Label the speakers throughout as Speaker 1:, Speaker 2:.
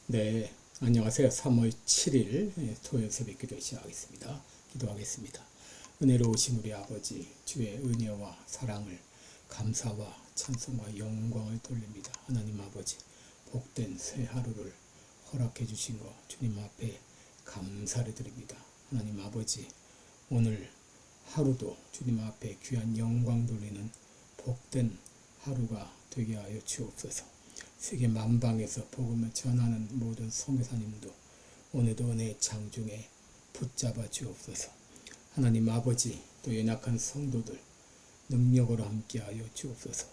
Speaker 1: 네, 안녕하세요. 3월 7일 토요일 새벽 기도 시작하겠습니다. 기도하겠습니다. 은혜로우신 우리 아버지, 주의 은혜와 사랑을 감사와 찬송과 영광을 돌립니다. 하나님 아버지, 복된 새 하루를 허락해 주신 것 주님 앞에 감사를 드립니다. 하나님 아버지, 오늘 하루도 주님 앞에 귀한 영광 돌리는 복된 하루가 되게 하여 주옵소서. 세계 만방에서 복음을 전하는 모든 선교사님도 오늘도 은혜의 장중에 붙잡아 주옵소서. 하나님 아버지, 또 연약한 성도들 능력으로 함께하여 주옵소서.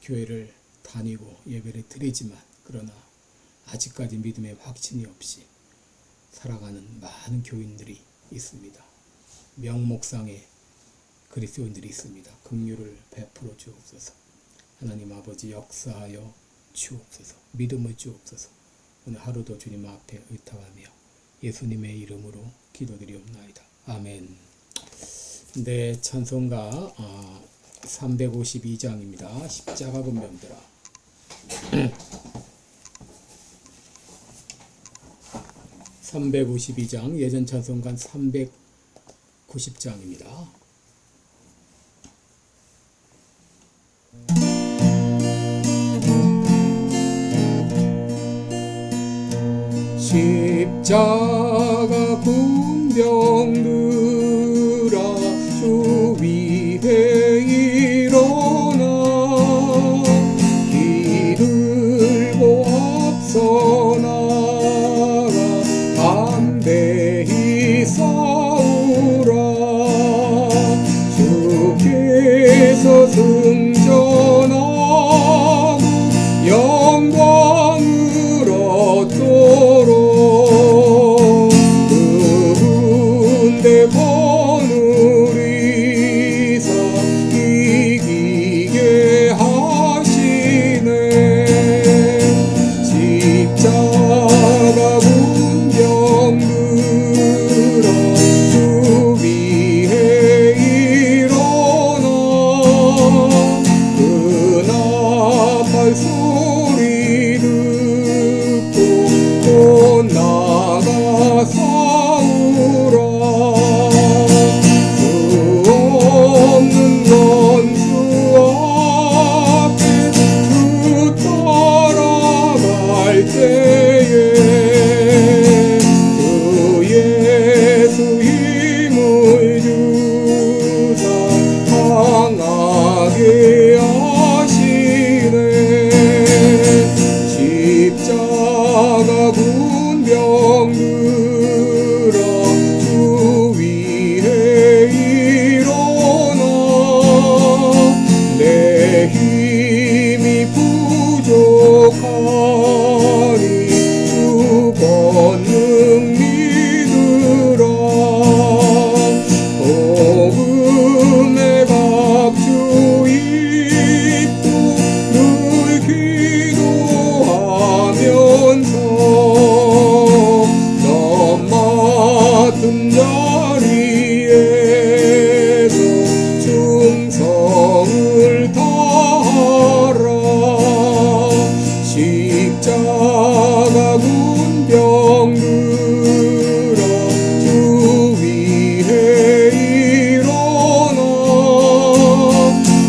Speaker 1: 교회를 다니고 예배를 드리지만 그러나 아직까지 믿음의 확신이 없이 살아가는 많은 교인들이 있습니다. 명목상의 그리스도인들이 있습니다. 긍휼을 베풀어 주옵소서. 하나님 아버지, 역사하여 주옵소서. 믿음을 주옵소서. 오늘 하루도 주님 앞에 의탁하며 예수님의 이름으로 기도드리옵나이다. 아멘. 네, 찬송가 352장입니다. 십자가 군병들아. 352장 예전 찬송가 390장입니다. 십자가 군병들아, 주 위에 일어나 기들고 앞서 나가 담대히 싸우라. 주께서 승전하고 영광을 얻도록 거느리사 이기게 하시네. 십자가 군병들아, 주 위에 일어나 은하팔 소리 듣고 곧 나가 싸우라. 원수 앞에 주 따라갈 때에 그 예수 힘을 주사 강하게 하시네. 십자가 군병들아, 주 위에 내 힘이 부족하니 주 권능 믿으라. 복음의 갑주 입고 늘 기도하면서 너 맡은 자리에서 충성을 다하라. 십자가 군병들아, 주 위에 일어나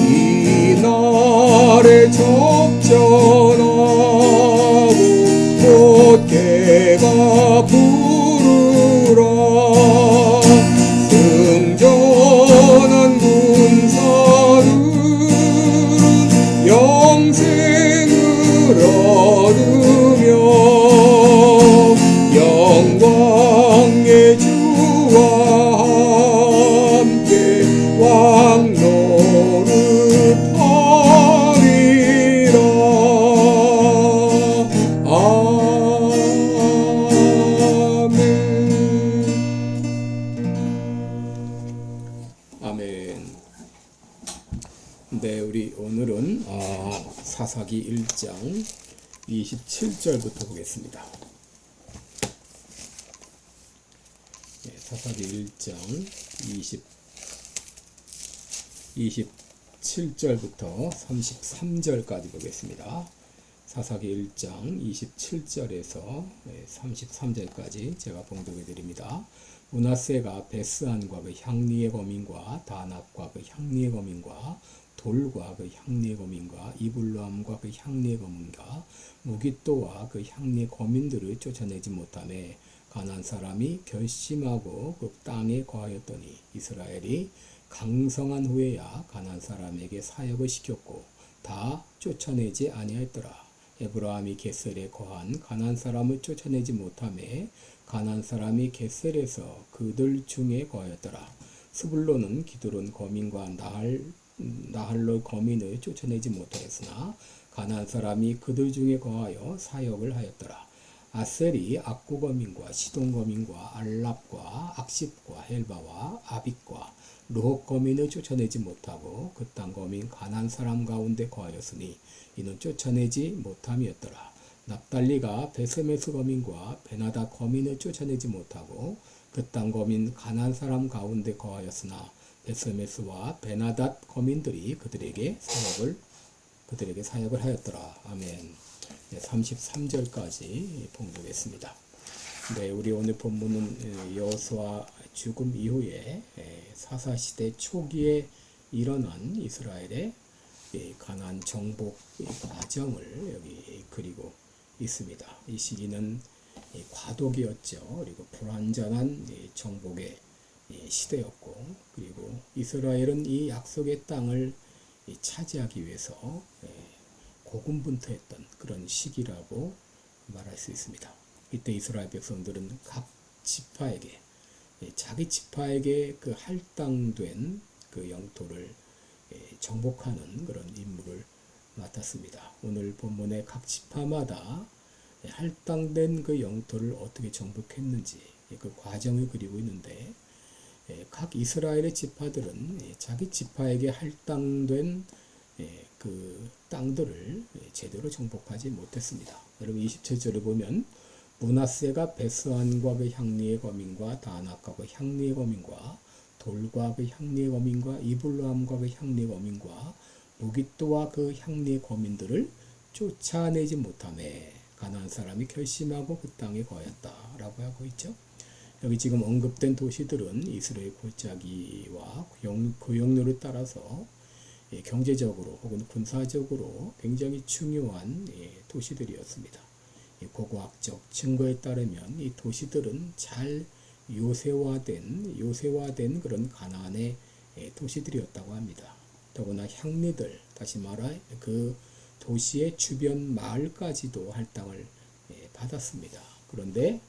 Speaker 1: 이날에 적전하고 곧게가 부르라. 승전한 군사들은 영생을 얻으며 영광의 주와 함께 왕노릇하리라. 아멘. 아멘. 네, 우리 오늘은 사사기 1장 27절부터 보겠습니다. 네, 사사기 1장 27절부터 33절까지 보겠습니다. 사사기 1장 27절에서 33절까지 제가 봉독해 드립니다. 므낫세가 베스안과 그 향리의 거민과 다낙과 그 향리의 거민과 돌과 그 향리의 거민과 이블람과 그 향리의 거민과 무깃도와 그 향리의 거민들을 쫓아내지 못하매 가나안 사람이 결심하고 그 땅에 거하였더니 이스라엘이 강성한 후에야 가나안 사람에게 사역을 시켰고 다 쫓아내지 아니하였더라. 에브라함이 게셀에 거한 가나안 사람을 쫓아내지 못하매 가나안 사람이 게셀에서 그들 중에 거하였더라. 스불론은 기드론 거민과 나할로 거민을 쫓아내지 못하였으나 가나안 사람이 그들 중에 거하여 사역을 하였더라. 아셀이 악고 거민과 시돈 거민과 알랍과 악십과 헬바와 아빅과 르홉 거민을 쫓아내지 못하고 그 땅 거민 가나안 사람 가운데 거하였으니 이는 쫓아내지 못함이었더라. 납달리가 베세메스 거민과 베나다 거민을 쫓아내지 못하고 그 땅 거민 가나안 사람 가운데 거하였으나 베세메스와 베나닷 거민들이 그들에게 사역을 하였더라. 아멘. 33절까지 봉독했습니다. 네, 우리 오늘 본문은 여호수아 죽음 이후에 사사시대 초기에 일어난 이스라엘의 가나안 정복 과정을 여기 그리고 있습니다. 이 시기는 과도기였죠. 그리고 불완전한 정복의 시대였고, 그리고 이스라엘은 이 약속의 땅을 차지하기 위해서 고군분투했던 그런 시기라고 말할 수 있습니다. 이때 이스라엘 백성들은 각 지파에게 자기 지파에게 그 할당된 그 영토를 정복하는 그런 임무를 맡았습니다. 오늘 본문의 각 지파마다 할당된 그 영토를 어떻게 정복했는지 그 과정을 그리고 있는데, 각 이스라엘의 지파들은 자기 지파에게 할당된 그 땅들을 제대로 정복하지 못했습니다. 여러분 27절에 보면 므낫세가 베스안과 그 향리의 거민과 다낙과 그 향리의 거민과 돌과 그 향리의 거민과 이블람과 그 향리의 거민과 무깃도와 그 향리의 거민들을 쫓아내지 못하매 가나안 사람이 결심하고 그 땅에 거하였다라고 하고 있죠. 여기 지금 언급된 도시들은 이스라엘 골짜기와 고용로를 따라서 경제적으로 혹은 군사적으로 굉장히 중요한 도시들이었습니다. 고고학적 증거에 따르면 이 도시들은 잘 요새화된 그런 가나안의 도시들이었다고 합니다. 더구나 향리들, 다시 말해 그 도시의 주변 마을까지도 할당을 받았습니다. 그런데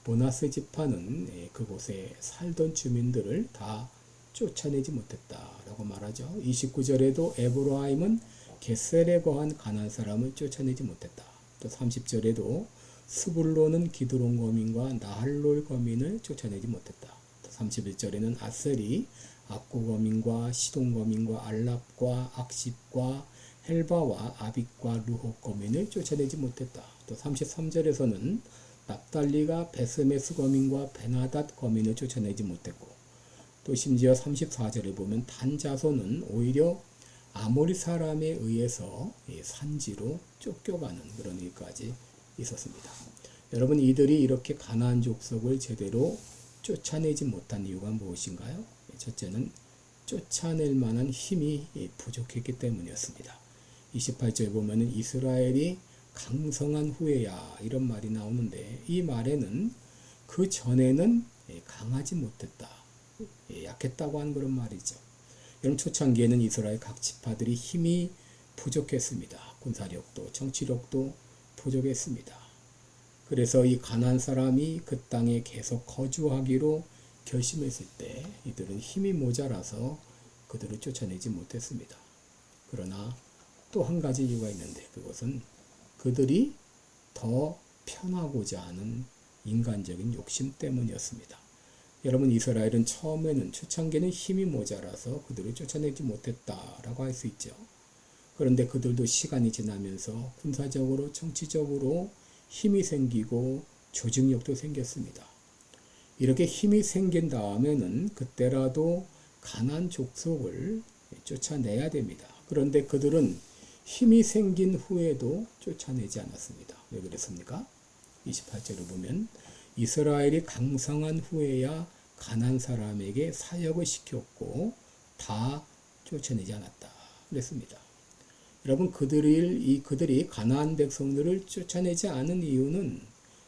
Speaker 1: 므낫세 지파는 그곳에 살던 주민들을 다 쫓아내지 못했다라고 말하죠. 29절에도 에브라임은 게셀에 거한 가나안 사람을 쫓아내지 못했다. 또 30절에도 스불론은 기드론 거민과 나할롤 거민을 쫓아내지 못했다. 또 31절에는 아셀이 악고 거민과 시돈 거민과 알랍과 악십과 헬바와 아빅과 르홉 거민을 쫓아내지 못했다. 또 33절에서는 납달리가 베스메스 거민과 베나닷 거민을 쫓아내지 못했고, 또 심지어 34절에 보면 단 자손은 오히려 아모리 사람에 의해서 산지로 쫓겨가는 그런 일까지 있었습니다. 여러분, 이들이 이렇게 가나안 족속을 제대로 쫓아내지 못한 이유가 무엇인가요? 첫째는 쫓아낼 만한 힘이 부족했기 때문이었습니다. 28절에 보면 이스라엘이 강성한 후에야 이런 말이 나오는데, 이 말에는 그 전에는 강하지 못했다, 약했다고 하는 그런 말이죠. 여러분, 초창기에는 이스라엘 각 지파들이 힘이 부족했습니다. 군사력도 정치력도 부족했습니다. 그래서 이 가나안 사람이 그 땅에 계속 거주하기로 결심했을 때 이들은 힘이 모자라서 그들을 쫓아내지 못했습니다. 그러나 또 한 가지 이유가 있는데, 그것은 그들이 더 편하고자 하는 인간적인 욕심 때문이었습니다. 여러분, 이스라엘은 처음에는 초창기에는 힘이 모자라서 그들을 쫓아내지 못했다라고 할 수 있죠. 그런데 그들도 시간이 지나면서 군사적으로 정치적으로 힘이 생기고 조직력도 생겼습니다. 이렇게 힘이 생긴 다음에는 그때라도 가나안 족속을 쫓아내야 됩니다. 그런데 그들은 힘이 생긴 후에도 쫓아내지 않았습니다. 왜 그랬습니까? 28절을 보면 이스라엘이 강성한 후에야 가나안 사람에게 사역을 시켰고 다 쫓아내지 않았다. 그랬습니다. 여러분, 그들이 가나안 백성들을 쫓아내지 않은 이유는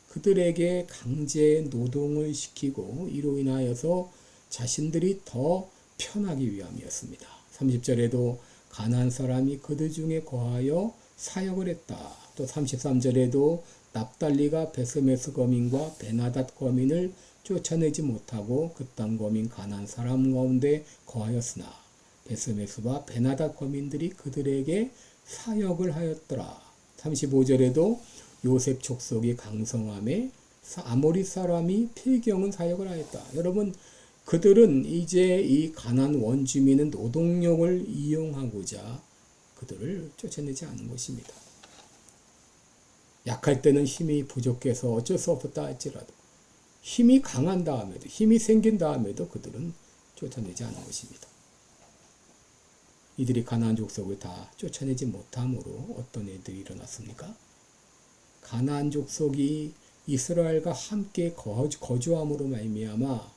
Speaker 1: 그들에게 강제 노동을 시키고 이로 인하여서 자신들이 더 편하기 위함이었습니다. 30절에도 가나안 사람이 그들 중에 거하여 사역을 했다. 또 33절에도 납달리가 베스메스 거민과 베나닷 거민을 쫓아내지 못하고 그 땅 거민 가나안 사람 가운데 거하였으나 베스메스와 베나닷 거민들이 그들에게 사역을 하였더라. 35절에도 요셉 족속이 강성함에 아모리 사람이 필경은 사역을 하였다. 여러분, 그들은 이제 이 가나안 원주민은 노동력을 이용하고자 그들을 쫓아내지 않은 것입니다. 약할 때는 힘이 부족해서 어쩔 수 없었다 할지라도 힘이 강한 다음에도, 힘이 생긴 다음에도 그들은 쫓아내지 않은 것입니다. 이들이 가나안 족속을 다 쫓아내지 못함으로 어떤 일들이 일어났습니까? 가나안 족속이 이스라엘과 함께 거주함으로 말미암아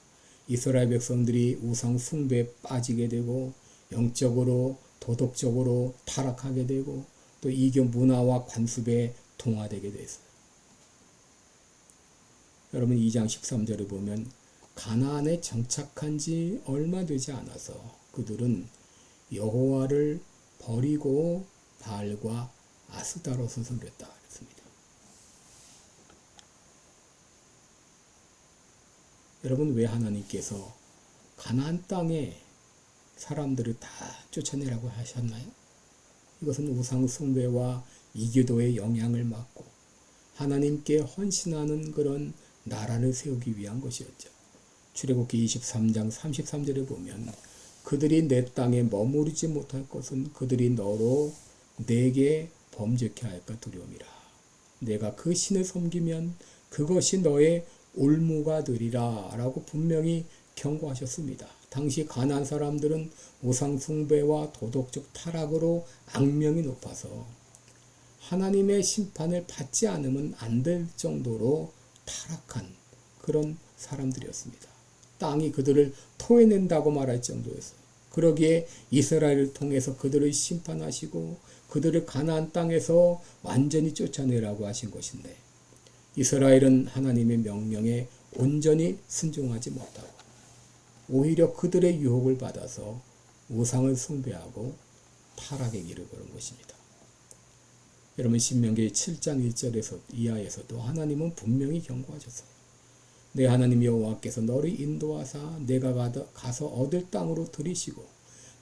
Speaker 1: 이스라엘 백성들이 우상 숭배에 빠지게 되고 영적으로 도덕적으로 타락하게 되고 또 이교 문화와 관습에 동화되게 됐어요. 여러분 2장 13절을 보면 가나안에 정착한 지 얼마 되지 않아서 그들은 여호와를 버리고 바알과 아스다롯을 섬겼다 그랬습니다. 여러분, 왜 하나님께서 가나안 땅에 사람들을 다 쫓아내라고 하셨나요? 이것은 우상 숭배와 이교도의 영향을 막고 하나님께 헌신하는 그런 나라를 세우기 위한 것이었죠. 출애굽기 23장 33절에 보면 그들이 내 땅에 머무르지 못할 것은 그들이 너로 내게 범죄케 할까 두려움이라. 내가 그 신을 섬기면 그것이 너의 올무가 되리라 라고 분명히 경고하셨습니다. 당시 가나안 사람들은 우상 숭배와 도덕적 타락으로 악명이 높아서 하나님의 심판을 받지 않으면 안 될 정도로 타락한 그런 사람들이었습니다. 땅이 그들을 토해낸다고 말할 정도였어요. 그러기에 이스라엘을 통해서 그들을 심판하시고 그들을 가나안 땅에서 완전히 쫓아내라고 하신 것인데 이스라엘은 하나님의 명령에 온전히 순종하지 못하고 오히려 그들의 유혹을 받아서 우상을 숭배하고 타락의 길을 걸은 것입니다. 여러분 신명기 7장 1절에서 이하에서도 하나님은 분명히 경고하셨어요. 내 하나님 여호와께서 너를 인도하사 내가 가서 얻을 땅으로 들이시고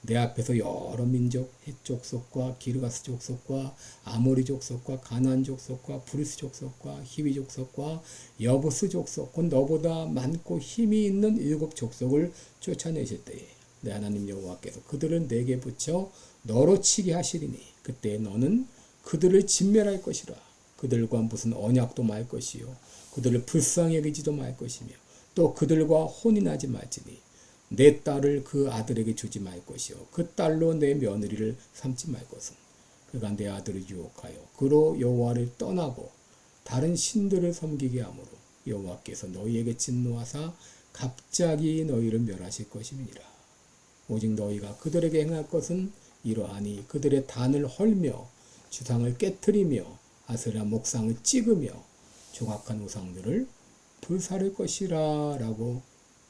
Speaker 1: 내 앞에서 여러 민족 헷 족속과 기르가스 족속과 아모리 족속과 가나안 족속과 브리스 족속과 히위 족속과 여부스 족속 곧 너보다 많고 힘이 있는 7 족속을 쫓아내실 때에 내 하나님 여호와께서 그들을 내게 붙여 너로 치게 하시리니 그때 너는 그들을 진멸할 것이라. 그들과 무슨 언약도 말 것이요 그들을 불쌍히 여기지도 말 것이며 또 그들과 혼인하지 말지니 내 딸을 그 아들에게 주지 말 것이요 그 딸로 내 며느리를 삼지 말 것은 그가 내 아들을 유혹하여 그로 여호와를 떠나고 다른 신들을 섬기게 하므로 여호와께서 너희에게 진노하사 갑자기 너희를 멸하실 것임이니라. 오직 너희가 그들에게 행할 것은 이러하니 그들의 단을 헐며 주상을 깨트리며 아세라 목상을 찍으며 조각한 우상들을 불사를 것이라 라고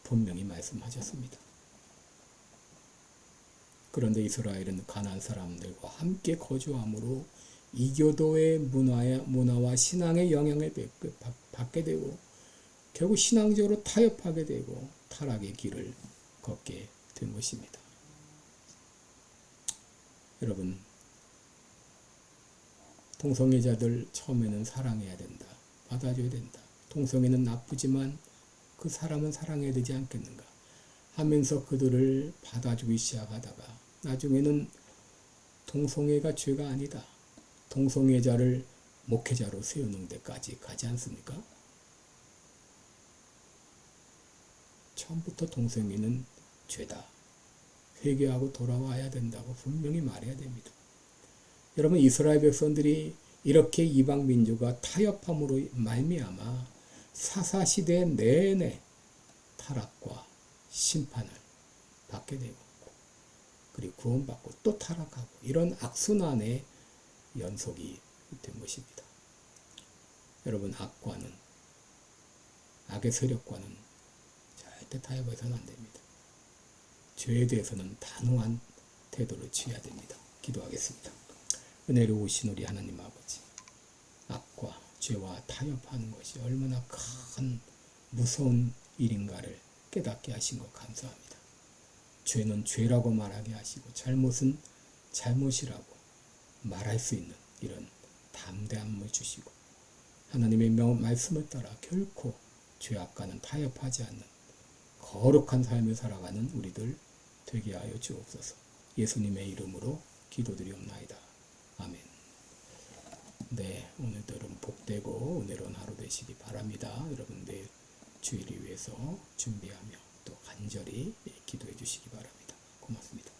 Speaker 1: 분명히 말씀하셨습니다. 그런데 이스라엘은 가나안 사람들과 함께 거주함으로 이교도의 문화와 신앙의 영향을 받게 되고 결국 신앙적으로 타협하게 되고 타락의 길을 걷게 된 것입니다. 여러분 동성애자들 처음에는 사랑해야 된다. 받아줘야 된다. 동성애는 나쁘지만 그 사람은 사랑해야 되지 않겠는가 하면서 그들을 받아주기 시작하다가 나중에는 동성애가 죄가 아니다. 동성애자를 목회자로 세우는 데까지 가지 않습니까? 처음부터 동성애는 죄다. 회개하고 돌아와야 된다고 분명히 말해야 됩니다. 여러분 이스라엘 백성들이 이렇게 이방 민족과 타협함으로 말미암아 사사시대 내내 타락과 심판을 받게 되고 그리고 구원받고 또 타락하고 이런 악순환의 연속이 된 것입니다. 여러분 악의 세력과는 절대 타협해서는 안 됩니다. 죄에 대해서는 단호한 태도를 취해야 됩니다. 기도하겠습니다. 은혜로우신 우리 하나님 아버지, 악과 죄와 타협하는 것이 얼마나 큰 무서운 일인가를 깨닫게 하신 것 감사합니다. 죄는 죄라고 말하게 하시고 잘못은 잘못이라고 말할 수 있는 이런 담대함을 주시고 하나님의 말씀을 따라 결코 죄악과는 타협하지 않는 거룩한 삶을 살아가는 우리들 되게 하여 주옵소서. 예수님의 이름으로 기도드리옵나이다. 아멘. 네, 오늘도 여러분 복되고 은혜로운 하루 되시기 바랍니다. 여러분 내일 주일을 위해서 준비하며 또 간절히 기도해 주시기 바랍니다. 고맙습니다.